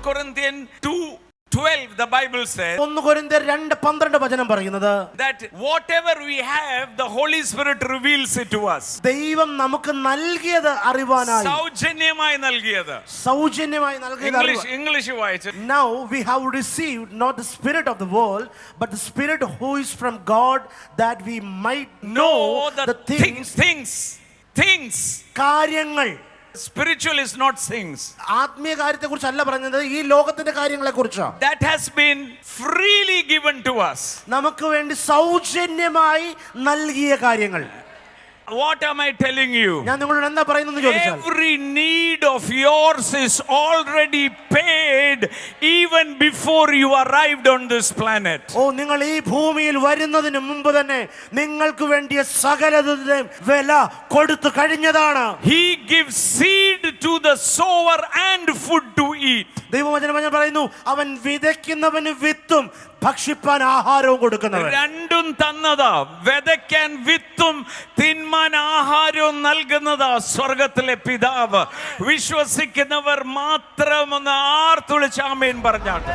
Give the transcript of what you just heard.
Corinthians 2:12 the Bible says 1 കൊരിന്ത്യർ 2:12 വചനം പറയുന്നത് that whatever we have the Holy Spirit reveals it to us. ദൈവം നമുക്ക് നൽകിയത് അറിവാനായി സൗജന്യമായി നൽകിയത്. സൗജന്യമായി നൽകിയത്. English വായിച്ചു. Now we have received not the spirit of the world but the spirit who is from God that we might know the things കാര്യങ്ങൾ. Spiritual is not things. ആത്മീയ കാര്യത്തെക്കുറിച്ച് അല്ല പറഞ്ഞത്, ഈ ലോകത്തിന്റെ കാര്യങ്ങളെക്കുറിച്ചാണ്. That has been freely given to us. നമുക്ക് വേണ്ടി സൗജന്യമായി നൽകിയ കാര്യങ്ങൾ. What am I telling you? ഞാൻ നിങ്ങളോട് എന്താ പറയുന്നത് ചോദിച്ചാൽ, every need of yours is already paid even before you arrived on this planet. നിങ്ങൾ ഈ ഭൂമിയിൽ വരുന്നതിന് മുമ്പ് തന്നെ നിങ്ങൾക്ക് വേണ്ടിയ സകലതിന്റെയും വില കൊടുത്തു കഴിഞ്ഞതാണ്. He gives seed to the sower and food to eat. ദൈവവചനം പറയുന്നു, അവൻ വിതയ്ക്കുന്നവന് വിത്തും ഭക്ഷിപ്പാൻ ആഹാരവും കൊടുക്കുന്നവൻ. രണ്ടും തന്നതാ. വിതയ്ക്കാൻ വിത്തും തിന്മാൻ ആഹാരവും നൽകുന്നതാ സ്വർഗത്തിലെ പിതാവ്. വിശ്വസിക്കുന്നവർ മാത്രം ഒന്ന് ആർത്തുവിളിച്ച് ആമേൻ പറഞ്ഞാട്ടെ.